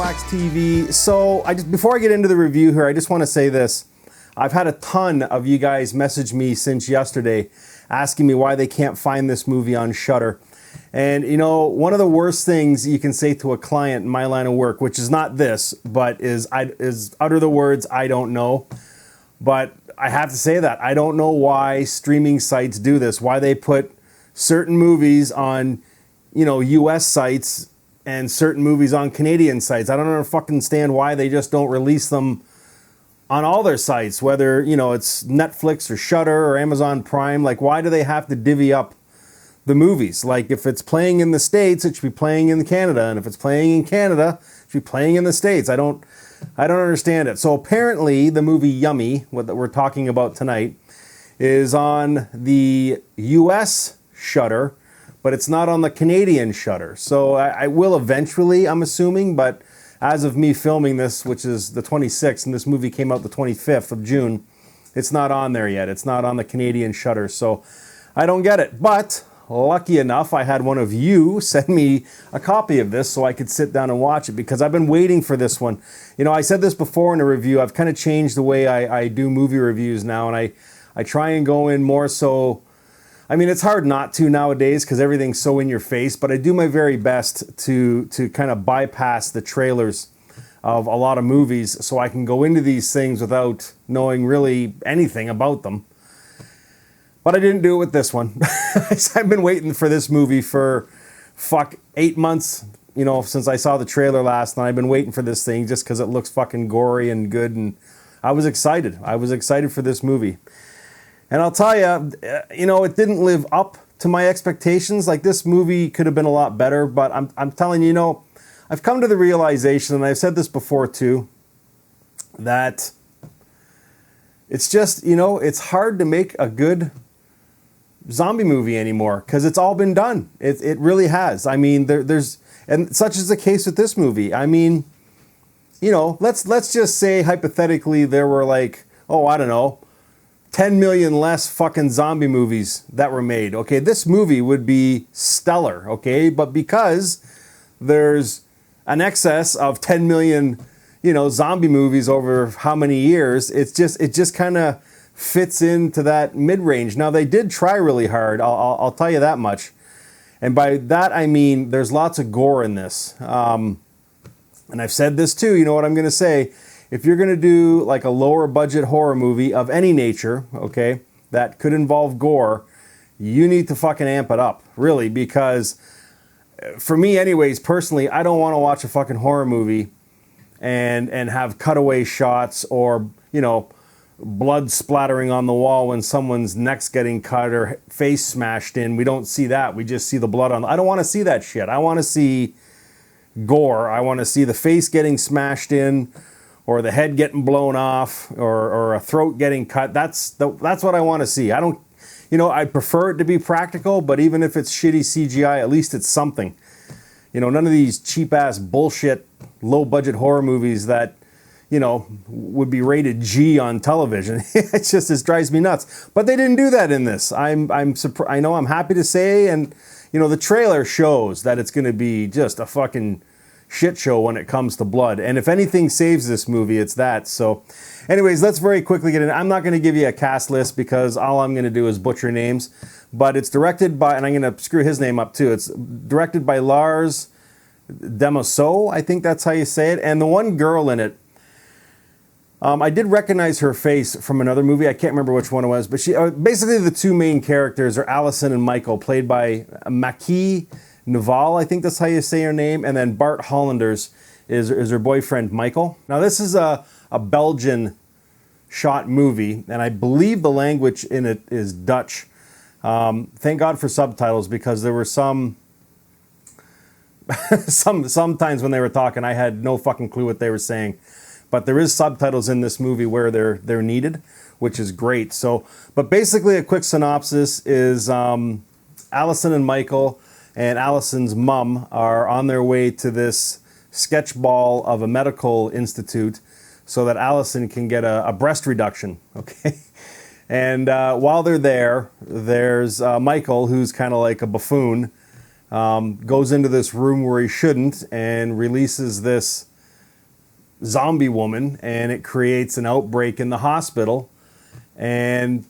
Happywax TV. So before I get into the review here, I just want to say this. I've had a ton of you guys message me since yesterday asking me why they can't find this movie on Shudder. And you know, one of the worst things you can say to a client in my line of work, which is not this, but is utter the words, "I don't know." But I have to say that I don't know why streaming sites do this, why they put certain movies on, you know, US sites and certain movies on Canadian sites. I don't understand why they just don't release them on all their sites, whether, you know, it's Netflix or Shudder or Amazon Prime. Like, why do they have to divvy up the movies? Like, if it's playing in the States, it should be playing in Canada, and if it's playing in Canada, it should be playing in the States. I don't understand it. So apparently the movie Yummy, what that we're talking about tonight, is on the US Shudder, but it's not on the Canadian Shudder. So I will eventually, I'm assuming, but as of me filming this, which is the 26th, and this movie came out the 25th of June, it's not on there yet. It's not on the Canadian Shudder, so I don't get it. But lucky enough, I had one of you send me a copy of this so I could sit down and watch it, because I've been waiting for this one. You know, I said this before in a review. I've kind of changed the way I do movie reviews now, and I try and go in more so. I mean, it's hard not to nowadays because everything's so in your face, but I do my very best to kind of bypass the trailers of a lot of movies so I can go into these things without knowing really anything about them. But I didn't do it with this one. I've been waiting for this movie for 8 months, you know, since I saw the trailer last night. I've been waiting for this thing just because it looks fucking gory and good, and I was excited. I was excited for this movie. And I'll tell you, you know, it didn't live up to my expectations. Like, this movie could have been a lot better, but I'm telling you, you know, I've come to the realization, and I've said this before too, that it's just, you know, it's hard to make a good zombie movie anymore because it's all been done. It really has. I mean, and such is the case with this movie. I mean, you know, let's just say hypothetically there were like, oh, I don't know, 10 million less fucking zombie movies that were made. Okay, this movie would be stellar, okay? But because there's an excess of 10 million, you know, zombie movies over how many years, it just kind of fits into that mid-range. Now, they did try really hard, I'll tell you that much. And by that, I mean there's lots of gore in this. And I've said this too, you know what I'm going to say. If you're going to do like a lower budget horror movie of any nature, okay, that could involve gore, you need to fucking amp it up, really, because for me anyways, personally, I don't want to watch a fucking horror movie and have cutaway shots or, you know, blood splattering on the wall when someone's neck's getting cut or face smashed in. We don't see that. We just see the blood on. I don't want to see that shit. I want to see gore. I want to see the face getting smashed in, or the head getting blown off, or a throat getting cut. That's what I want to see. I don't, you know, I prefer it to be practical, but even if it's shitty CGI, at least it's something. You know, none of these cheap ass bullshit, low budget horror movies that, you know, would be rated G on television. It drives me nuts. But they didn't do that in this. I'm surprised. I know, I'm happy to say, and you know, the trailer shows that it's going to be just a fucking shit show when it comes to blood. And if anything saves this movie, it's that. So anyways, let's very quickly get in. I'm not going to give you a cast list because all I'm going to do is butcher names. But it's directed by, and I'm going to screw his name up too, it's directed by Lars Demoso, I think that's how you say it. And the one girl in it, I did recognize her face from another movie. I can't remember which one it was, but she basically the two main characters are Allison and Michael, played by Maki Naval, I think that's how you say her name, and then Bart Hollanders is her boyfriend Michael. Now, this is a Belgian shot movie, and I believe the language in it is Dutch. Thank God for subtitles, because there were sometimes when they were talking, I had no fucking clue what they were saying. But there is subtitles in this movie where they're needed, which is great. So, but basically a quick synopsis is Allison and Michael and Allison's mom are on their way to this sketch ball of a medical institute so that Allison can get a breast reduction, okay? And while they're there, there's Michael, who's kind of like a buffoon, goes into this room where he shouldn't and releases this zombie woman, and it creates an outbreak in the hospital. And,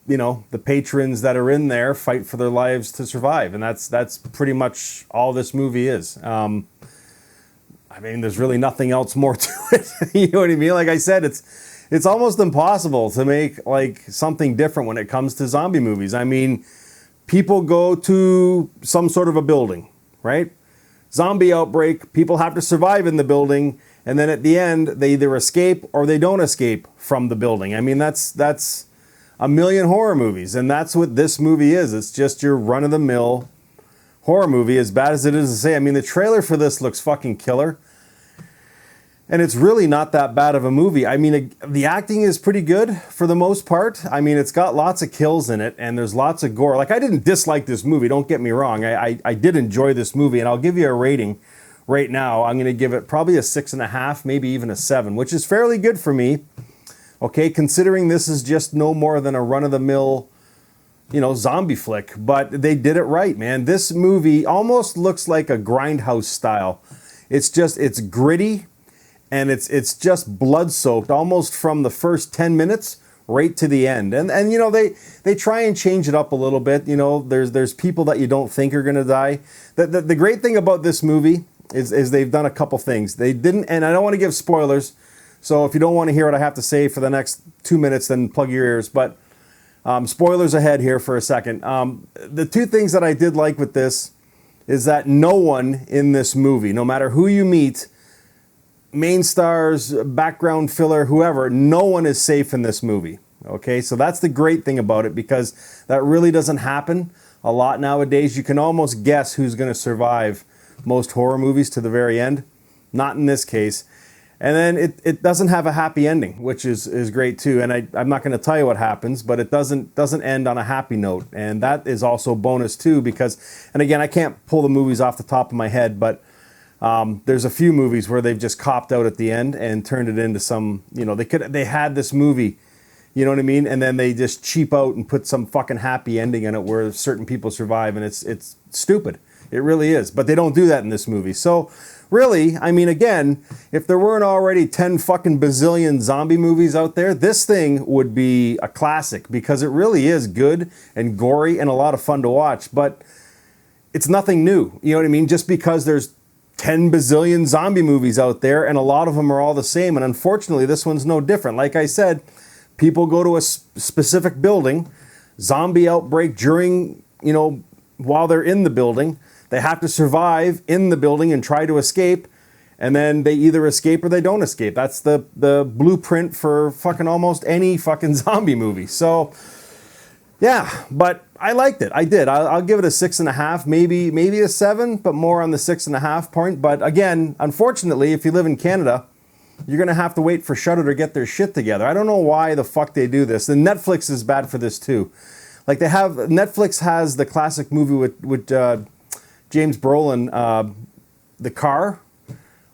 you know, the patrons that are in there fight for their lives to survive. And that's pretty much all this movie is. I mean, there's really nothing else more to it. You know what I mean? Like I said, it's almost impossible to make like something different when it comes to zombie movies. I mean, people go to some sort of a building, right? Zombie outbreak, people have to survive in the building, and then at the end, they either escape or they don't escape from the building. I mean, that's a million horror movies, and that's what this movie is. It's just your run-of-the-mill horror movie, as bad as it is to say. I mean, the trailer for this looks fucking killer. And it's really not that bad of a movie. I mean, the acting is pretty good for the most part. I mean, it's got lots of kills in it, and there's lots of gore. Like, I didn't dislike this movie, don't get me wrong. I did enjoy this movie, and I'll give you a rating right now. I'm going to give it probably a 6.5, maybe even a 7, which is fairly good for me. Okay, considering this is just no more than a run-of-the-mill, you know, zombie flick. But they did it right, man. This movie almost looks like a Grindhouse style. It's gritty. And it's just blood-soaked almost from the first 10 minutes right to the end. And you know, they try and change it up a little bit. You know, there's people that you don't think are going to die. The great thing about this movie is they've done a couple things. They didn't, and I don't want to give spoilers, so if you don't want to hear what I have to say for the next 2 minutes, then plug your ears. But spoilers ahead here for a second. The two things that I did like with this is that no one in this movie, no matter who you meet, main stars, background filler, whoever, no one is safe in this movie. Okay, so that's the great thing about it, because that really doesn't happen a lot nowadays. You can almost guess who's going to survive most horror movies to the very end. Not in this case. And then it doesn't have a happy ending, which is great too. And I'm not going to tell you what happens, but it doesn't end on a happy note. And that is also bonus too, because, and again, I can't pull the movies off the top of my head, but there's a few movies where they've just copped out at the end and turned it into some, you know, they had this movie, you know what I mean? And then they just cheap out and put some fucking happy ending in it where certain people survive, and it's stupid. It really is. But they don't do that in this movie. So really, I mean, again, if there weren't already 10 fucking bazillion zombie movies out there, this thing would be a classic, because it really is good and gory and a lot of fun to watch. But it's nothing new. You know what I mean? Just because there's 10 bazillion zombie movies out there, and a lot of them are all the same. And unfortunately, this one's no different. Like I said, people go to a specific building, zombie outbreak during, you know, while they're in the building. They have to survive in the building and try to escape. And then they either escape or they don't escape. That's the blueprint for fucking almost any fucking zombie movie. So, yeah, but I liked it. I did. I'll give it a 6.5, maybe a 7, but more on the 6.5 point. But again, unfortunately, if you live in Canada, you're going to have to wait for Shudder to get their shit together. I don't know why the fuck they do this. And Netflix is bad for this too. Like Netflix has the classic movie with James Brolin, The Car,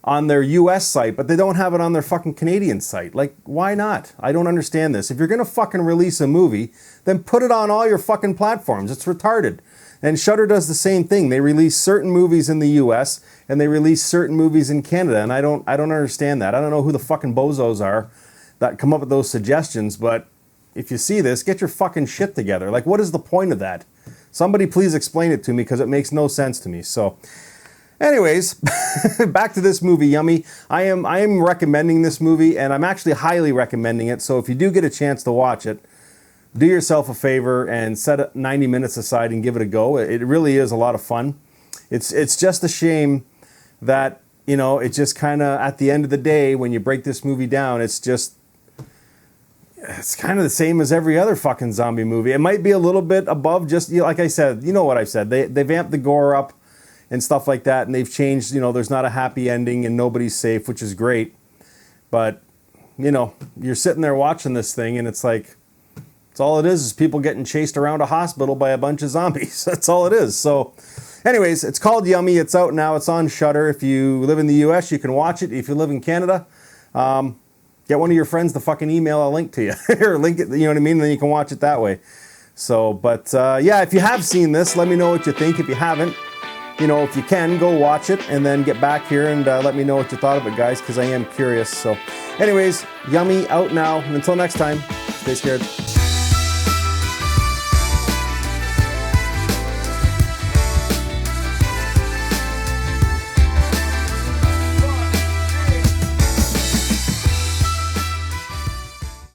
on their US site, but they don't have it on their fucking Canadian site. Like, why not? I don't understand this. If you're gonna fucking release a movie, then put it on all your fucking platforms. It's retarded. And Shudder does the same thing. They release certain movies in the US and they release certain movies in Canada, and I don't understand that. I don't know who the fucking bozos are that come up with those suggestions, but if you see this, get your fucking shit together. Like, what is the point of that? Somebody please explain it to me, because it makes no sense to me. So anyways, back to this movie, Yummy. I am recommending this movie, and I'm actually highly recommending it. So if you do get a chance to watch it, do yourself a favor and set 90 minutes aside and give it a go. It really is a lot of fun. It's just a shame that, you know, it just kind of, at the end of the day, when you break this movie down, it's kind of the same as every other fucking zombie movie. It might be a little bit above, just, you know, like I said, you know what I've said. They've amped the gore up and stuff like that, and they've changed, you know, there's not a happy ending and nobody's safe, which is great. But, you know, you're sitting there watching this thing, and it's like, it's all it is people getting chased around a hospital by a bunch of zombies. That's all it is. So anyways, it's called Yummy. It's out now. It's on Shudder. If you live in the US, you can watch it. If you live in Canada, get one of your friends to fucking email a link to you, or link it, you know what I mean? Then you can watch it that way. So, but yeah, if you have seen this, let me know what you think. If you haven't, you know, if you can, go watch it and then get back here and let me know what you thought of it, guys, because I am curious. So anyways, Yummy out now. And until next time, stay scared.